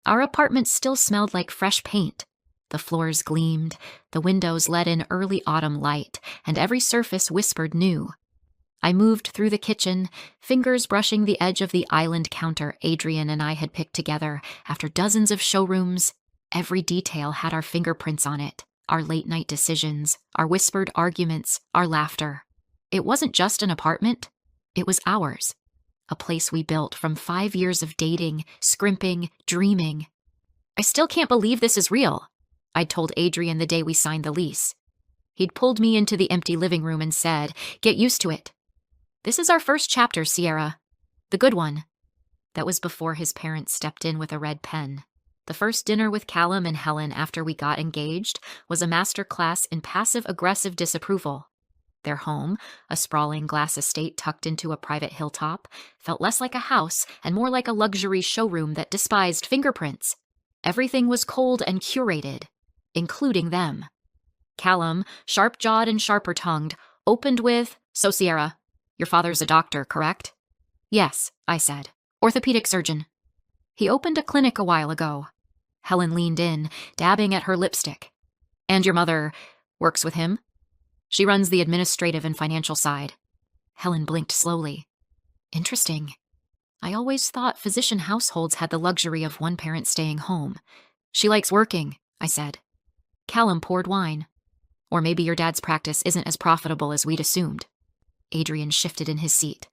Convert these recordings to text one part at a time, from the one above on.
Our apartment still smelled like fresh paint. The floors gleamed, the windows let in early autumn light, and every surface whispered new. I moved through the kitchen, fingers brushing the edge of the island counter Adrian and I had picked together after dozens of showrooms. Every detail had our fingerprints on it, our late-night decisions, our whispered arguments, our laughter. It wasn't just an apartment. It was ours. A place we built from 5 years of dating, scrimping, dreaming. I still can't believe this is real, I'd told Adrian the day we signed the lease. He'd pulled me into the empty living room and said, "Get used to it. This is our first chapter, Sierra. The good one." That was before his parents stepped in with a red pen. The first dinner with Callum and Helen after we got engaged was a master class in passive-aggressive disapproval. Their home, a sprawling glass estate tucked into a private hilltop, felt less like a house and more like a luxury showroom that despised fingerprints. Everything was cold and curated, including them. Callum, sharp-jawed and sharper-tongued, opened with, "So, Sierra, your father's a doctor, correct?" "Yes," I said. "Orthopedic surgeon." "He opened a clinic a while ago." Helen leaned in, dabbing at her lipstick. "And your mother works with him?" "She runs the administrative and financial side." Helen blinked slowly. "Interesting. I always thought physician households had the luxury of one parent staying home." "She likes working," I said. Callum poured wine. "Or maybe your dad's practice isn't as profitable as we'd assumed." Adrian shifted in his seat.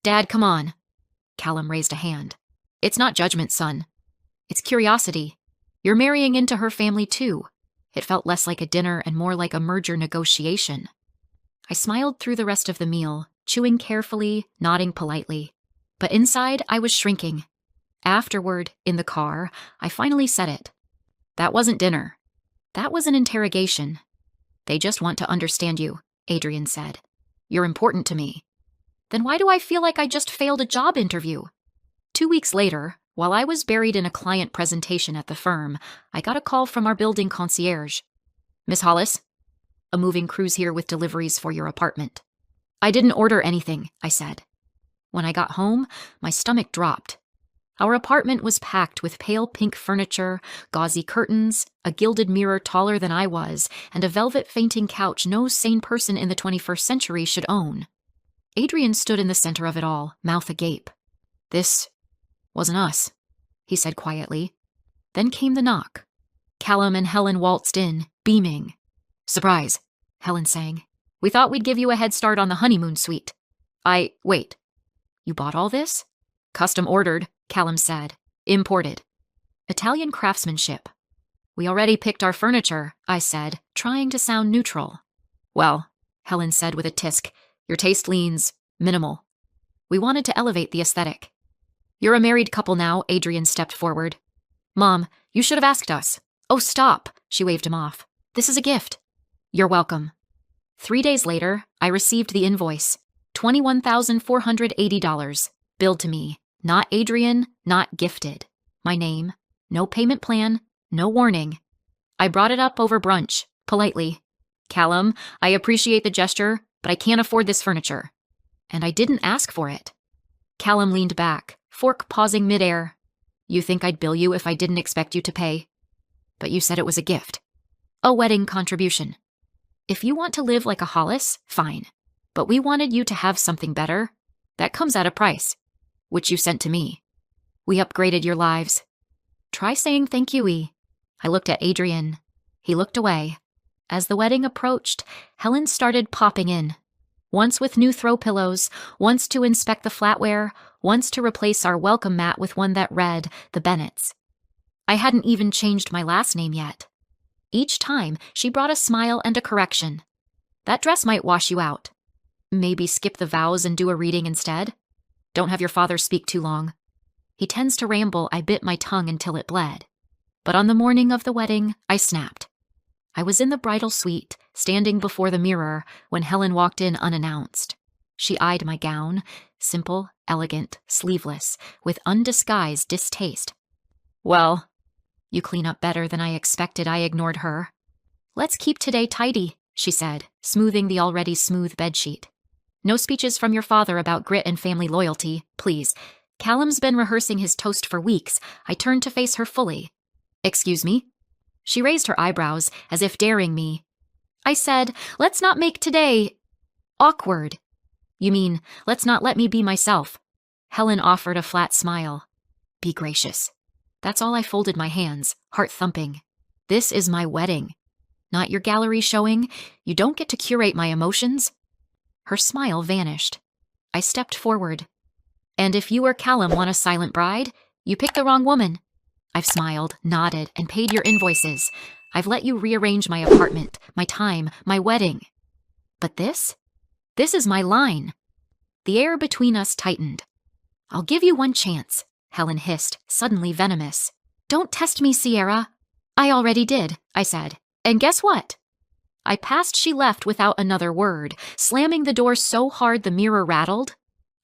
"Dad, come on." Callum raised a hand. "It's not judgment, son. It's curiosity. You're marrying into her family, too." It felt less like a dinner and more like a merger negotiation. I smiled through the rest of the meal, chewing carefully, nodding politely. But inside, I was shrinking. Afterward, in the car, I finally said it. "That wasn't dinner. That was an interrogation." "They just want to understand you," Adrian said. "You're important to me." "Then why do I feel like I just failed a job interview?" 2 weeks later, while I was buried in a client presentation at the firm, I got a call from our building concierge. "Miss Hollis, a moving crew's here with deliveries for your apartment." "I didn't order anything," I said. When I got home, my stomach dropped. Our apartment was packed with pale pink furniture, gauzy curtains, a gilded mirror taller than I was, and a velvet fainting couch no sane person in the 21st century should own. Adrian stood in the center of it all, mouth agape. "This wasn't us," he said quietly. Then came the knock. Callum and Helen waltzed in, beaming. "Surprise," Helen sang. "We thought we'd give you a head start on the honeymoon suite." Wait. "You bought all this?" "Custom ordered," Callum said. "Imported. Italian craftsmanship." "We already picked our furniture," I said, trying to sound neutral. "Well," Helen said with a tisk, "your taste leans minimal. We wanted to elevate the aesthetic." "You're a married couple now," Adrian stepped forward. "Mom, you should have asked us." "Oh, stop," she waved him off. "This is a gift." "You're welcome." 3 days later, I received the invoice. $21,480, billed to me. Not Adrian, not gifted. My name, no payment plan, no warning. I brought it up over brunch, politely. "Callum, I appreciate the gesture, but I can't afford this furniture." And I didn't ask for it. Callum leaned back, fork pausing midair. "You think I'd bill you if I didn't expect you to pay? But you said it was a gift." "A wedding contribution. If you want to live like a Hollis, fine. But we wanted you to have something better. That comes at a price, which you sent to me. We upgraded your lives. Try saying thank you-y." I looked at Adrian. He looked away. As the wedding approached, Helen started popping in. Once with new throw pillows, once to inspect the flatware, once to replace our welcome mat with one that read, "The Bennetts." I hadn't even changed my last name yet. Each time, she brought a smile and a correction. "That dress might wash you out. Maybe skip the vows and do a reading instead. Don't have your father speak too long. He tends to ramble." I bit my tongue until it bled. But on the morning of the wedding, I snapped. I was in the bridal suite, standing before the mirror, when Helen walked in unannounced. She eyed my gown, simple, elegant, sleeveless, with undisguised distaste. "Well, you clean up better than I expected." I ignored her. "Let's keep today tidy," she said, smoothing the already smooth bedsheet. "No speeches from your father about grit and family loyalty, please. Callum's been rehearsing his toast for weeks. I turned to face her fully. Excuse me? She raised her eyebrows, as if daring me. I said, let's not make today awkward. You mean, let's not let me be myself. Helen offered a flat smile. Be gracious. That's all. I folded my hands, heart thumping. This is my wedding. Not your gallery showing. You don't get to curate my emotions. Her smile vanished. I stepped forward. And if you or Callum want a silent bride, you picked the wrong woman. I've smiled, nodded, and paid your invoices. I've let you rearrange my apartment, my time, my wedding. But this is my line. The air between us tightened. I'll give you one chance, Helen hissed, suddenly venomous. Don't test me, Sierra. I already did, I said. And guess what? I passed. She left without another word, slamming the door so hard the mirror rattled.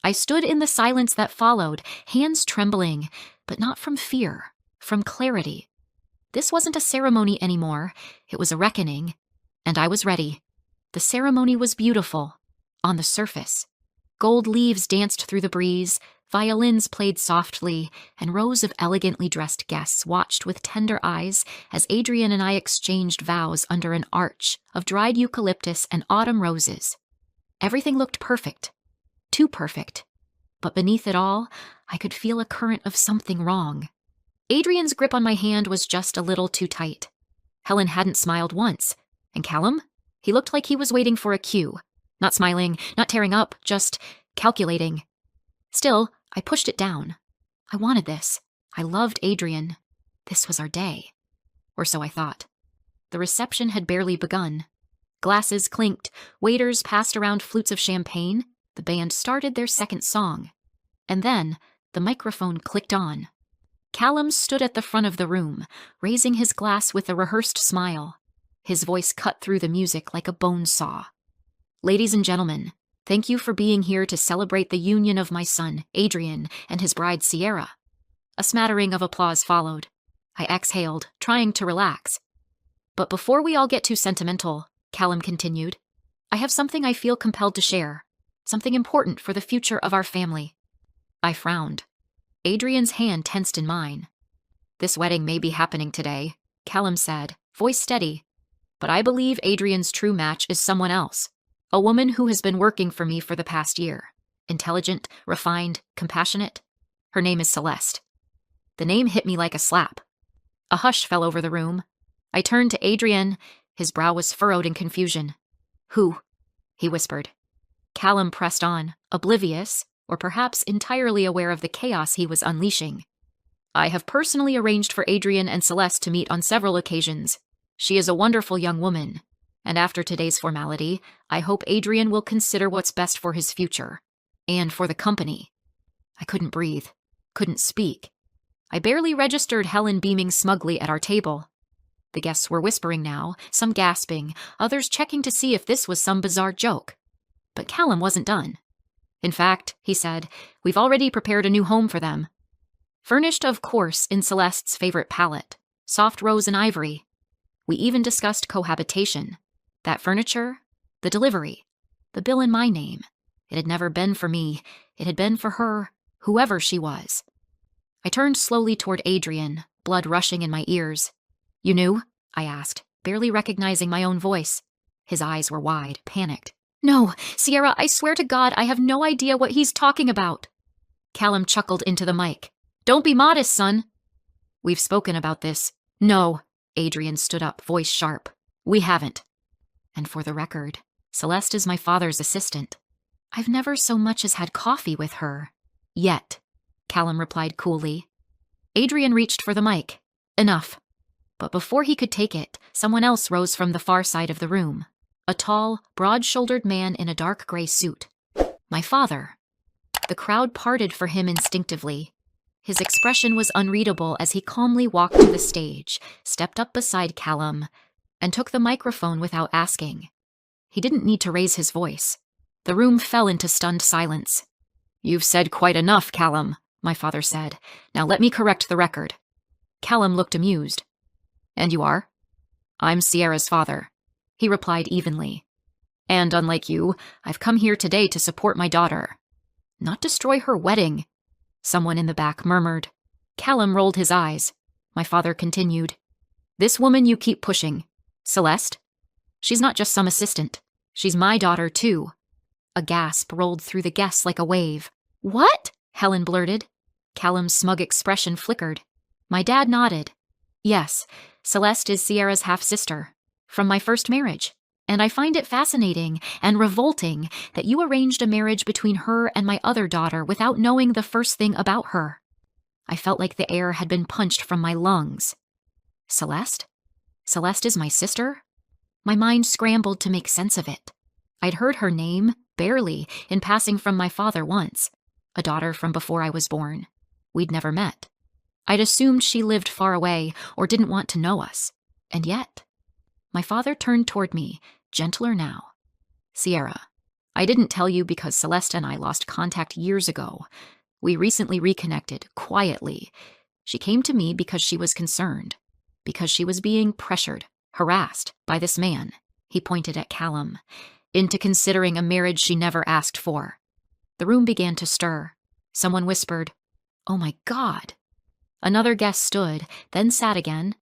I stood in the silence that followed, hands trembling, but not from fear, from clarity. This wasn't a ceremony anymore. It was a reckoning. And I was ready. The ceremony was beautiful. On the surface. Gold leaves danced through the breeze, violins played softly, and rows of elegantly dressed guests watched with tender eyes as Adrian and I exchanged vows under an arch of dried eucalyptus and autumn roses. Everything looked perfect. Too perfect. But beneath it all, I could feel a current of something wrong. Adrian's grip on my hand was just a little too tight. Helen hadn't smiled once. And Callum? He looked like he was waiting for a cue. Not smiling, not tearing up, just calculating. Still, I pushed it down. I wanted this. I loved Adrian. This was our day. Or so I thought. The reception had barely begun. Glasses clinked, waiters passed around flutes of champagne, the band started their second song. And then, the microphone clicked on. Callum stood at the front of the room, raising his glass with a rehearsed smile. His voice cut through the music like a bone saw. Ladies and gentlemen, thank you for being here to celebrate the union of my son, Adrian, and his bride, Sierra. A smattering of applause followed. I exhaled, trying to relax. But before we all get too sentimental, Callum continued, I have something I feel compelled to share. Something important for the future of our family. I frowned. Adrian's hand tensed in mine. This wedding may be happening today, Callum said, voice steady. But I believe Adrian's true match is someone else. A woman who has been working for me for the past year. Intelligent, refined, compassionate. Her name is Celeste. The name hit me like a slap. A hush fell over the room. I turned to Adrian. His brow was furrowed in confusion. Who? He whispered. Callum pressed on, oblivious, or perhaps entirely aware of the chaos he was unleashing. I have personally arranged for Adrian and Celeste to meet on several occasions. She is a wonderful young woman, and after today's formality, I hope Adrian will consider what's best for his future, and for the company. I couldn't breathe, couldn't speak. I barely registered Helen beaming smugly at our table. The guests were whispering now, some gasping, others checking to see if this was some bizarre joke. But Callum wasn't done. In fact, he said, we've already prepared a new home for them. Furnished, of course, in Celeste's favorite palette, soft rose and ivory. We even discussed cohabitation. That furniture, the delivery, the bill in my name. It had never been for me. It had been for her, whoever she was. I turned slowly toward Adrian, blood rushing in my ears. You knew? I asked, barely recognizing my own voice. His eyes were wide, panicked. No, Sierra, I swear to God, I have no idea what he's talking about. Callum chuckled into the mic. Don't be modest, son. We've spoken about this. No. Adrian stood up, voice sharp. We haven't. And for the record, Celeste is my father's assistant. I've never so much as had coffee with her. Yet, Callum replied coolly. Adrian reached for the mic. Enough. But before he could take it, someone else rose from the far side of the room. A tall, broad-shouldered man in a dark gray suit. My father. The crowd parted for him instinctively. His expression was unreadable as he calmly walked to the stage, stepped up beside Callum, and took the microphone without asking. He didn't need to raise his voice. The room fell into stunned silence. You've said quite enough, Callum, my father said. Now let me correct the record. Callum looked amused. And you are? I'm Sierra's father. He replied evenly. And unlike you, I've come here today to support my daughter. Not destroy her wedding. Someone in the back murmured. Callum rolled his eyes. My father continued. This woman you keep pushing. Celeste? She's not just some assistant. She's my daughter, too. A gasp rolled through the guests like a wave. What? Helen blurted. Callum's smug expression flickered. My dad nodded. Yes, Celeste is Sierra's half-sister. From my first marriage. And I find it fascinating and revolting that you arranged a marriage between her and my other daughter without knowing the first thing about her. I felt like the air had been punched from my lungs. Celeste? Celeste is my sister? My mind scrambled to make sense of it. I'd heard her name, barely, in passing from my father once, a daughter from before I was born. We'd never met. I'd assumed she lived far away or didn't want to know us. And yet, my father turned toward me, gentler now. Sierra, I didn't tell you because Celeste and I lost contact years ago. We recently reconnected, quietly. She came to me because she was concerned, because she was being pressured, harassed by this man, he pointed at Callum, into considering a marriage she never asked for. The room began to stir. Someone whispered, "Oh my God." Another guest stood, then sat again.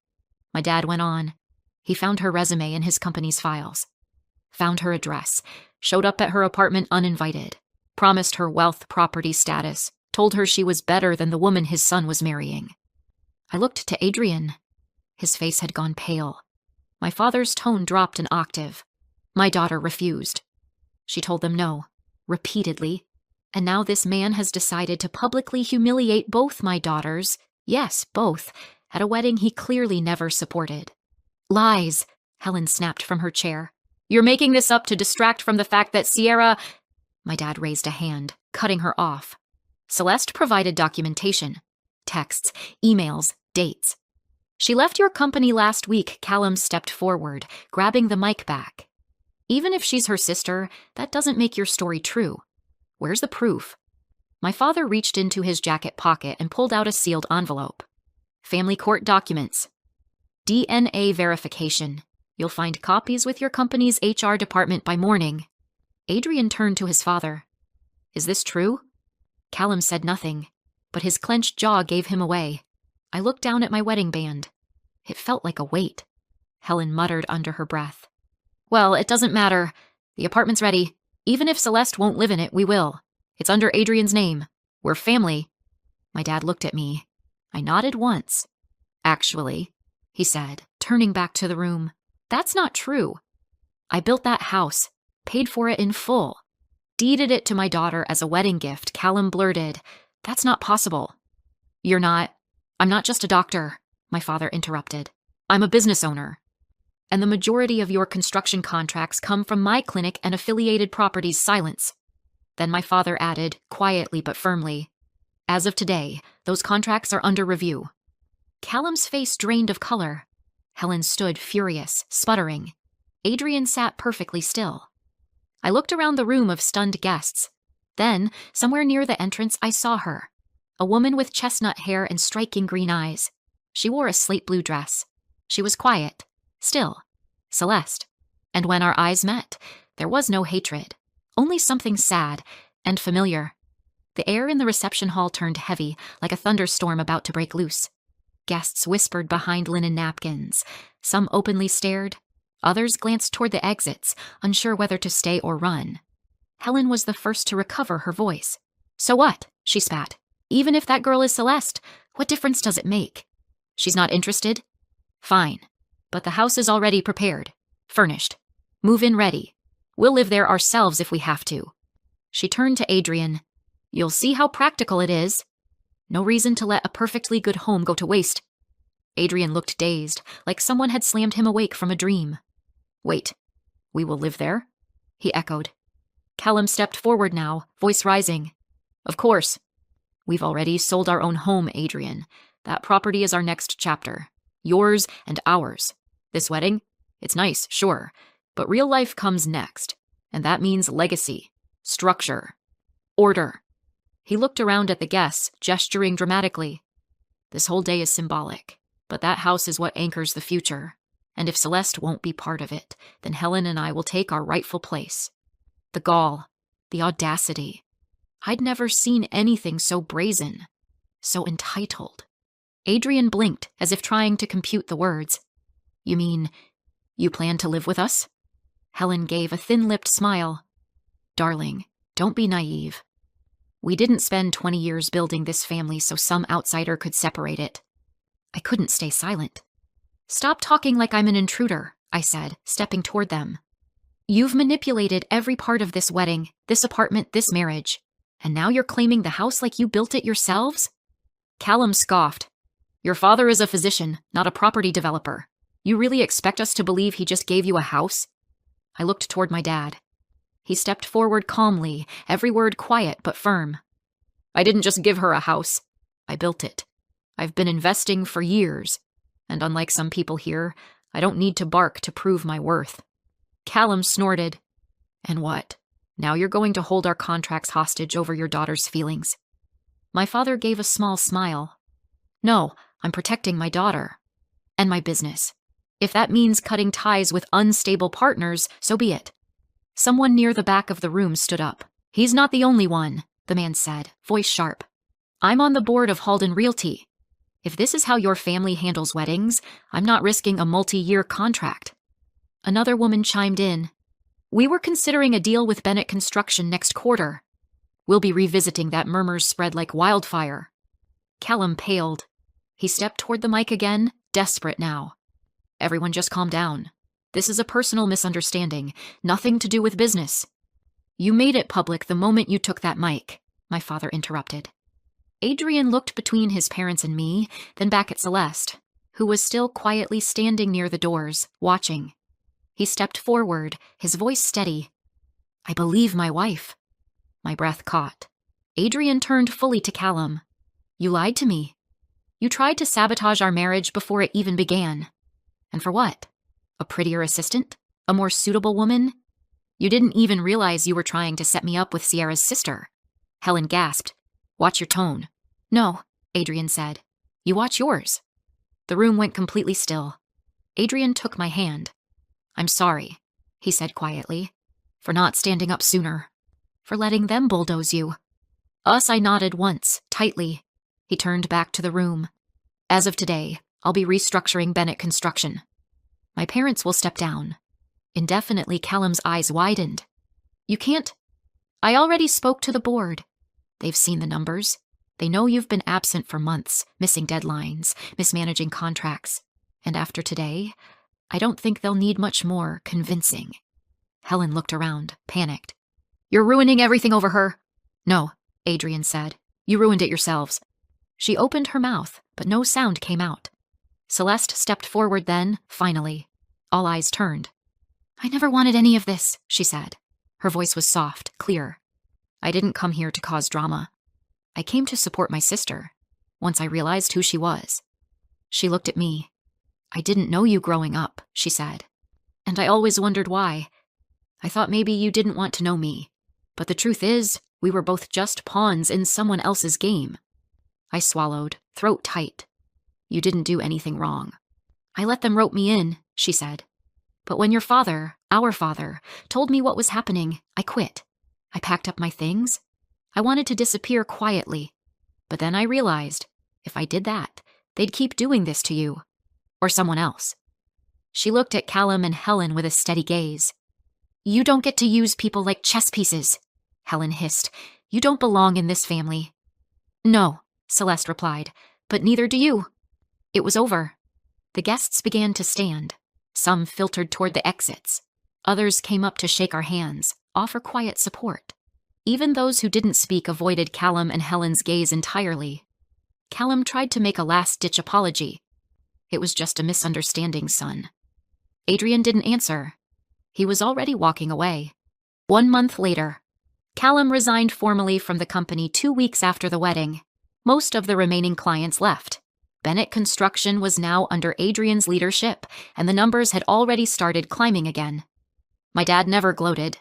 My dad went on. He found her resume in his company's files. Found her address, showed up at her apartment uninvited, promised her wealth, property status, told her she was better than the woman his son was marrying. I looked to Adrian. His face had gone pale. My father's tone dropped an octave. My daughter refused. She told them no, repeatedly. And now this man has decided to publicly humiliate both my daughters, yes, both, at a wedding he clearly never supported. Lies, Helen snapped from her chair. You're making this up to distract from the fact that Sierra... My dad raised a hand, cutting her off. Celeste provided documentation. Texts, emails, dates. She left your company last week, Callum stepped forward, grabbing the mic back. Even if she's her sister, that doesn't make your story true. Where's the proof? My father reached into his jacket pocket and pulled out a sealed envelope. Family court documents. DNA verification. You'll find copies with your company's HR department by morning. Adrian turned to his father. Is this true? Callum said nothing, but his clenched jaw gave him away. I looked down at my wedding band. It felt like a weight. Helen muttered under her breath. Well, it doesn't matter. The apartment's ready. Even if Celeste won't live in it, we will. It's under Adrian's name. We're family. My dad looked at me. I nodded once. Actually, he said, turning back to the room, that's not true. I built that house, paid for it in full, deeded it to my daughter as a wedding gift. Callum blurted, that's not possible. I'm not just a doctor, my father interrupted. I'm a business owner. And the majority of your construction contracts come from my clinic and affiliated properties. Silence. Then my father added, quietly but firmly, as of today, those contracts are under review. Callum's face drained of color. Helen stood furious, sputtering. Adrian sat perfectly still. I looked around the room of stunned guests. Then, somewhere near the entrance, I saw her. A woman with chestnut hair and striking green eyes. She wore a slate blue dress. She was quiet. Still, Celeste. And when our eyes met, there was no hatred, only something sad and familiar. The air in the reception hall turned heavy, like a thunderstorm about to break loose. Guests whispered behind linen napkins. Some openly stared. Others glanced toward the exits, unsure whether to stay or run. Helen was the first to recover her voice. So what? She spat. Even if that girl is Celeste, what difference does it make? She's not interested? Fine. But the house is already prepared. Furnished. Move-in ready. We'll live there ourselves if we have to. She turned to Adrian. You'll see how practical it is. No reason to let a perfectly good home go to waste. Adrian looked dazed, like someone had slammed him awake from a dream. Wait, we will live there? He echoed. Callum stepped forward now, voice rising. Of course. We've already sold our own home, Adrian. That property is our next chapter. Yours and ours. This wedding? It's nice, sure. But real life comes next. And that means legacy. Structure. Order. He looked around at the guests, gesturing dramatically. This whole day is symbolic. But that house is what anchors the future. And if Celeste won't be part of it, then Helen and I will take our rightful place. The gall. The audacity. I'd never seen anything so brazen. So entitled. Adrian blinked, as if trying to compute the words. You mean, you plan to live with us? Helen gave a thin-lipped smile. Darling, don't be naive. We didn't spend 20 years building this family so some outsider could separate it. I couldn't stay silent. Stop talking like I'm an intruder, I said, stepping toward them. You've manipulated every part of this wedding, this apartment, this marriage. And now you're claiming the house like you built it yourselves? Callum scoffed. Your father is a physician, not a property developer. You really expect us to believe he just gave you a house? I looked toward my dad. He stepped forward calmly, every word quiet but firm. I didn't just give her a house. I built it. I've been investing for years. And unlike some people here, I don't need to bark to prove my worth. Callum snorted. And what? Now you're going to hold our contracts hostage over your daughter's feelings? My father gave a small smile. No, I'm protecting my daughter. And my business. If that means cutting ties with unstable partners, so be it. Someone near the back of the room stood up. He's not the only one, the man said, voice sharp. I'm on the board of Halden Realty. If this is how your family handles weddings, I'm not risking a multi-year contract. Another woman chimed in. We were considering a deal with Bennett Construction next quarter. We'll be revisiting that. Murmurs spread like wildfire. Callum paled. He stepped toward the mic again, desperate now. Everyone just calm down. This is a personal misunderstanding, nothing to do with business. You made it public the moment you took that mic, my father interrupted. Adrian looked between his parents and me, then back at Celeste, who was still quietly standing near the doors, watching. He stepped forward, his voice steady. I believe my wife. My breath caught. Adrian turned fully to Callum. You lied to me. You tried to sabotage our marriage before it even began. And for what? A prettier assistant? A more suitable woman? You didn't even realize you were trying to set me up with Sierra's sister. Helen gasped. Watch your tone. No, Adrian said. You watch yours. The room went completely still. Adrian took my hand. I'm sorry, he said quietly, for not standing up sooner, for letting them bulldoze you. Us, I nodded once, tightly. He turned back to the room. As of today, I'll be restructuring Bennett Construction. My parents will step down. Indefinitely, Callum's eyes widened. You can't. I already spoke to the board. They've seen the numbers. They know you've been absent for months, missing deadlines, mismanaging contracts. And after today, I don't think they'll need much more convincing. Helen looked around, panicked. You're ruining everything over her. No, Adrian said. You ruined it yourselves. She opened her mouth, but no sound came out. Celeste stepped forward then, finally. All eyes turned. I never wanted any of this, she said. Her voice was soft, clear. I didn't come here to cause drama. I came to support my sister, once I realized who she was. She looked at me. I didn't know you growing up, she said. And I always wondered why. I thought maybe you didn't want to know me. But the truth is, we were both just pawns in someone else's game. I swallowed, throat tight. You didn't do anything wrong. I let them rope me in, she said. But when your father, our father, told me what was happening, I quit. I packed up my things. I wanted to disappear quietly. But then I realized, if I did that, they'd keep doing this to you. Or someone else. She looked at Callum and Helen with a steady gaze. You don't get to use people like chess pieces, Helen hissed. You don't belong in this family. No, Celeste replied, but neither do you. It was over. The guests began to stand. Some filtered toward the exits. Others came up to shake our hands, offer quiet support. Even those who didn't speak avoided Callum and Helen's gaze entirely. Callum tried to make a last-ditch apology. It was just a misunderstanding, son. Adrian didn't answer. He was already walking away. 1 month later, Callum resigned formally from the company 2 weeks after the wedding. Most of the remaining clients left. Bennett Construction was now under Adrian's leadership, and the numbers had already started climbing again. My dad never gloated,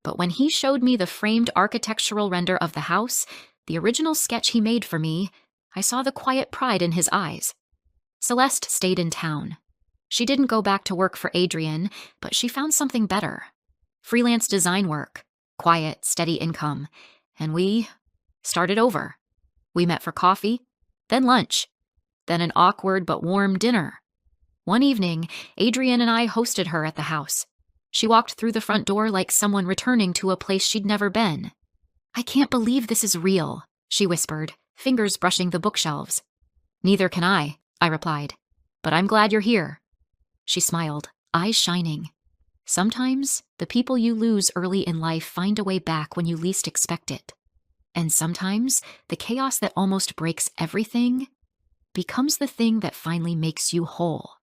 but when he showed me the framed architectural render of the house, the original sketch he made for me, I saw the quiet pride in his eyes. Celeste stayed in town. She didn't go back to work for Adrian, but she found something better. Freelance design work, quiet, steady income, and we started over. We met for coffee, then lunch, then an awkward but warm dinner. One evening, Adrian and I hosted her at the house. She walked through the front door like someone returning to a place she'd never been. "I can't believe this is real," she whispered, fingers brushing the bookshelves. "Neither can I replied. "But I'm glad you're here." She smiled, eyes shining. Sometimes, the people you lose early in life find a way back when you least expect it. And sometimes, the chaos that almost breaks everything becomes the thing that finally makes you whole.